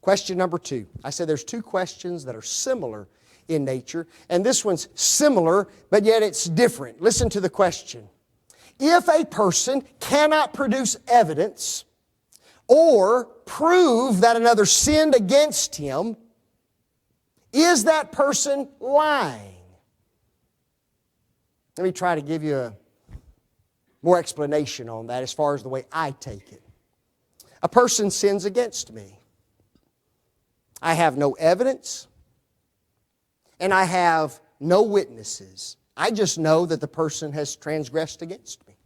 Question number 2. I said there's 2 questions that are similar in nature, and this one's similar, but yet it's different. Listen to the question. If a person cannot produce evidence or prove that another sinned against him, is that person lying? Let me try to give you more explanation on that as far as the way I take it. A person sins against me. I have no evidence, and I have no witnesses. I just know that the person has transgressed against me.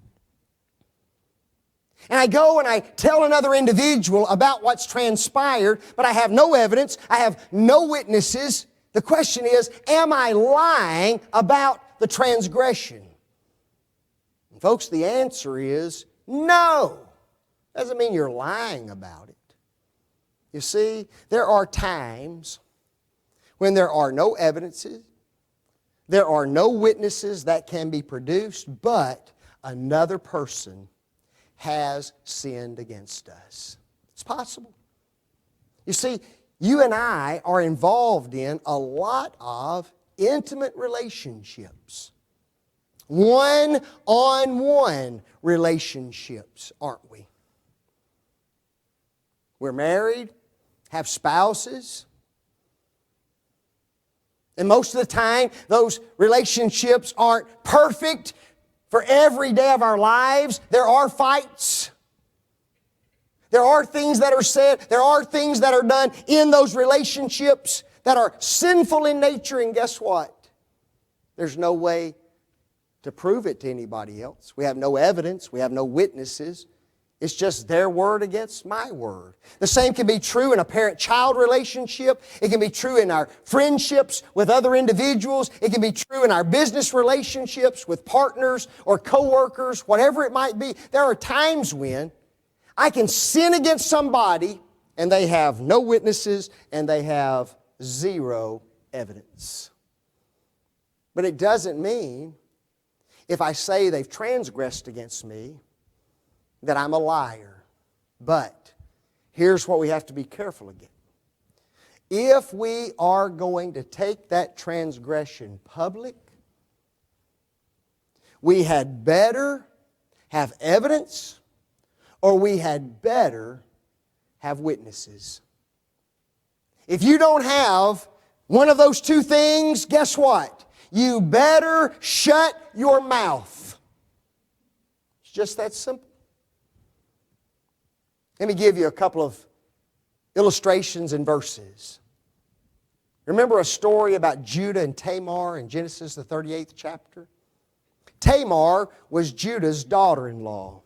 And I go and I tell another individual about what's transpired, but I have no evidence, I have no witnesses. The question is, am I lying about the transgression? And folks, the answer is no. Doesn't mean you're lying about it. You see, there are times when there are no evidences, there are no witnesses that can be produced, but another person has sinned against us. It's possible. You see, you and I are involved in a lot of intimate relationships. One-on-one relationships, aren't we? We're married, have spouses. And most of the time, those relationships aren't perfect for every day of our lives. There are fights. There are things that are said. There are things that are done in those relationships that are sinful in nature. And guess what? There's no way to prove it to anybody else. We have no evidence. We have no witnesses. It's just their word against my word. The same can be true in a parent-child relationship. It can be true in our friendships with other individuals. It can be true in our business relationships with partners or co-workers, whatever it might be. There are times when I can sin against somebody and they have no witnesses and they have zero evidence. But it doesn't mean if I say they've transgressed against me that I'm a liar. But here's what we have to be careful again. If we are going to take that transgression public, we had better have evidence or we had better have witnesses. If you don't have one of those 2 things, guess what? You better shut your mouth. It's just that simple. Let me give you a couple of illustrations and verses. Remember a story about Judah and Tamar in Genesis, the 38th chapter? Tamar was Judah's daughter-in-law.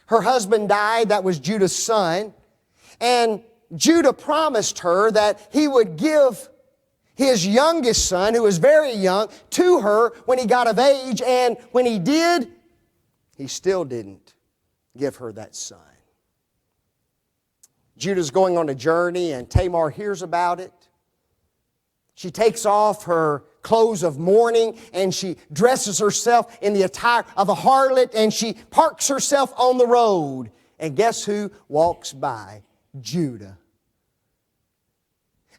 Her husband died, that was Judah's son, and Judah promised her that he would give his youngest son, who was very young, to her when he got of age, and when he did, he still didn't give her that son. Judah's going on a journey and Tamar hears about it. She takes off her clothes of mourning and she dresses herself in the attire of a harlot and she parks herself on the road. And guess who walks by? Judah.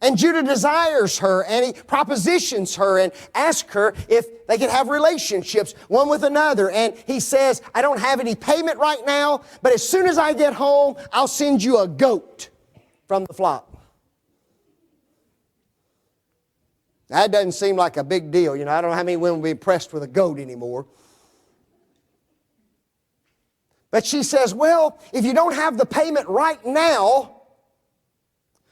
And Judah desires her and he propositions her and asks her if they could have relationships one with another. And he says, I don't have any payment right now, but as soon as I get home, I'll send you a goat from the flock. That doesn't seem like a big deal. You know, I don't know how many women would be impressed with a goat anymore. But she says, well, if you don't have the payment right now,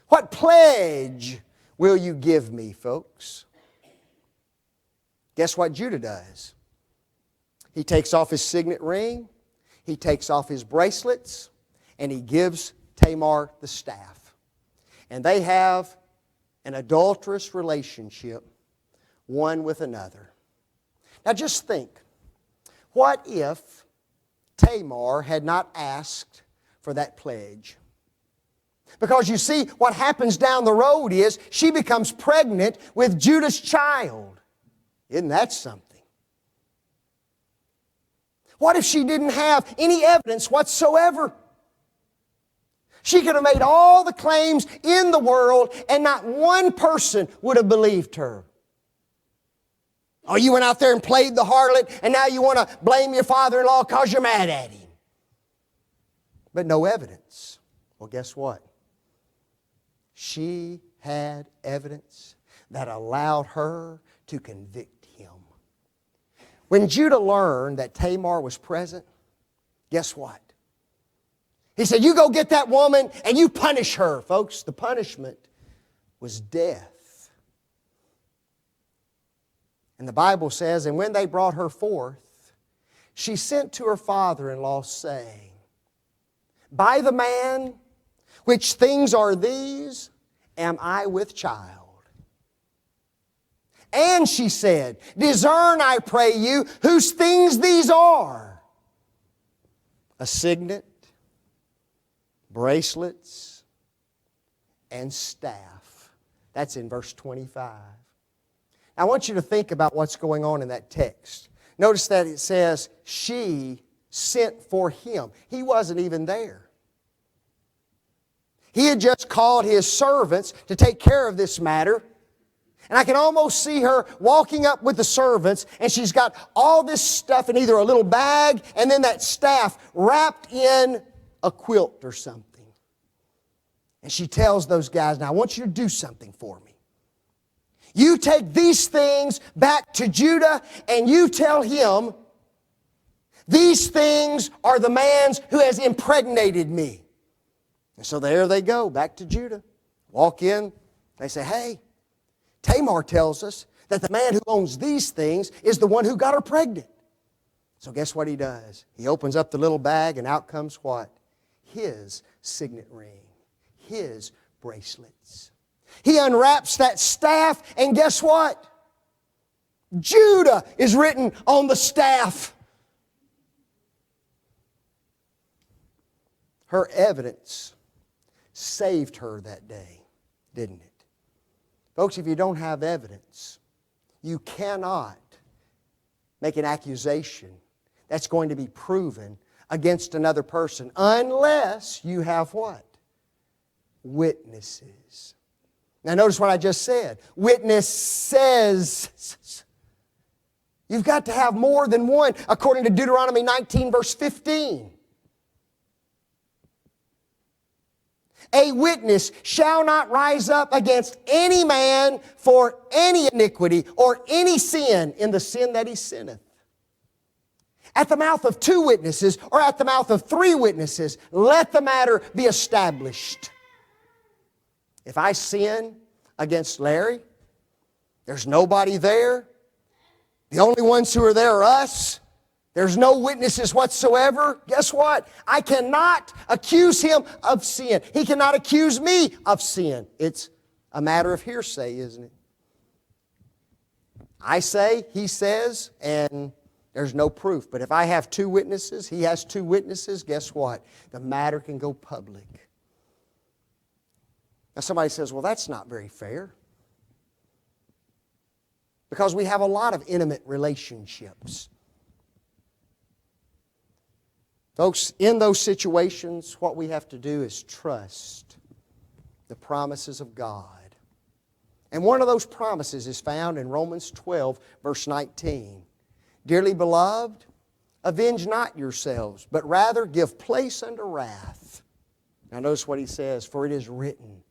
what pledge will you give me, folks? Guess what Judah does? He takes off his signet ring, he takes off his bracelets, and he gives Tamar the staff. And they have an adulterous relationship, one with another. Now just think, what if Tamar had not asked for that pledge? Because you see, what happens down the road is she becomes pregnant with Judah's child. Isn't that something? What if she didn't have any evidence whatsoever? She could have made all the claims in the world and not one person would have believed her. Oh, you went out there and played the harlot and now you want to blame your father-in-law because you're mad at him. But no evidence. Well, guess what? She had evidence that allowed her to convict him. When Judah learned that Tamar was present, guess what? He said, you go get that woman and you punish her. Folks, the punishment was death. And the Bible says, and when they brought her forth, she sent to her father-in-law, saying, by the man, which things are these, am I with child? And she said, discern, I pray you, whose things these are. A signet, bracelets, and staff. That's in verse 25. I want you to think about what's going on in that text. Notice that it says, she sent for him. He wasn't even there. He had just called his servants to take care of this matter. And I can almost see her walking up with the servants, and she's got all this stuff in either a little bag and then that staff wrapped in a quilt or something. And she tells those guys, now I want you to do something for me. You take these things back to Judah and you tell him, these things are the man's who has impregnated me. And so there they go, back to Judah. Walk in, they say, hey, Tamar tells us that the man who owns these things is the one who got her pregnant. So guess what he does? He opens up the little bag and out comes what? His signet ring, his bracelets. He unwraps that staff and guess what? Judah is written on the staff. Her evidence saved her that day, didn't it? Folks, if you don't have evidence, you cannot make an accusation that's going to be proven against another person unless you have what? Witnesses. Now notice what I just said. Witnesses. You've got to have more than one, according to Deuteronomy 19, verse 15. A witness shall not rise up against any man for any iniquity or any sin in the sin that he sinneth. At the mouth of two witnesses or at the mouth of three witnesses, let the matter be established. If I sin against Larry, there's nobody there. The only ones who are there are us. There's no witnesses whatsoever. Guess what? I cannot accuse him of sin. He cannot accuse me of sin. It's a matter of hearsay, isn't it? I say, he says, and there's no proof. But if I have two witnesses, he has two witnesses, guess what? The matter can go public. Now somebody says, well, that's not very fair. Because we have a lot of intimate relationships. Folks, in those situations, what we have to do is trust the promises of God. And one of those promises is found in Romans 12, verse 19. Dearly beloved, avenge not yourselves, but rather give place unto wrath. Now notice what he says, for it is written,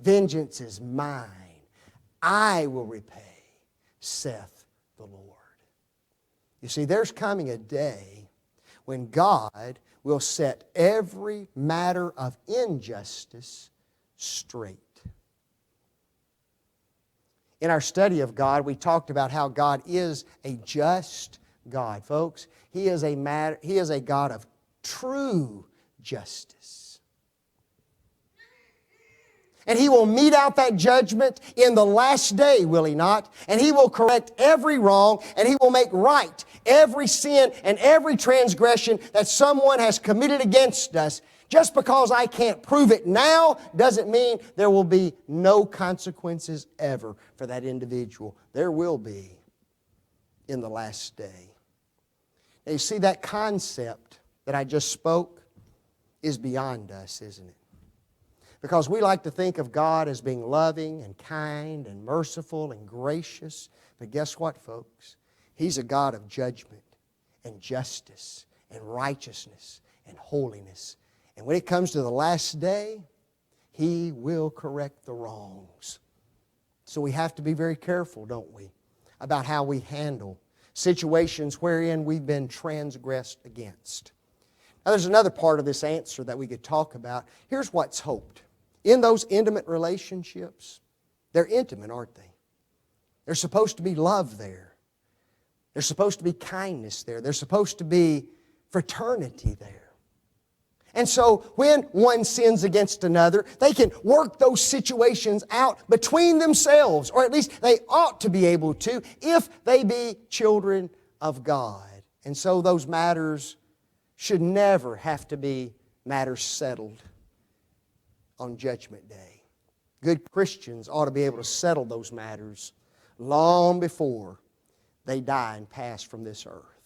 vengeance is mine, I will repay, saith the Lord. You see, there's coming a day when God will set every matter of injustice straight. In our study of God, we talked about how God is a just God. Folks, He is a God of true justice. And He will mete out that judgment in the last day, will He not? And He will correct every wrong, and He will make right every sin and every transgression that someone has committed against us. Just because I can't prove it now doesn't mean there will be no consequences ever for that individual. There will be in the last day. Now you see, that concept that I just spoke is beyond us, isn't it? Because we like to think of God as being loving and kind and merciful and gracious. But guess what, folks? He's a God of judgment and justice and righteousness and holiness. And when it comes to the last day, He will correct the wrongs. So we have to be very careful, don't we, about how we handle situations wherein we've been transgressed against. Now there's another part of this answer that we could talk about. Here's what's hoped. In those intimate relationships, they're intimate, aren't they? There's supposed to be love there. There's supposed to be kindness there. There's supposed to be fraternity there. And so when one sins against another, they can work those situations out between themselves, or at least they ought to be able to if they be children of God. And so those matters should never have to be matters settled on Judgment Day. Good Christians ought to be able to settle those matters long before they die and pass from this earth.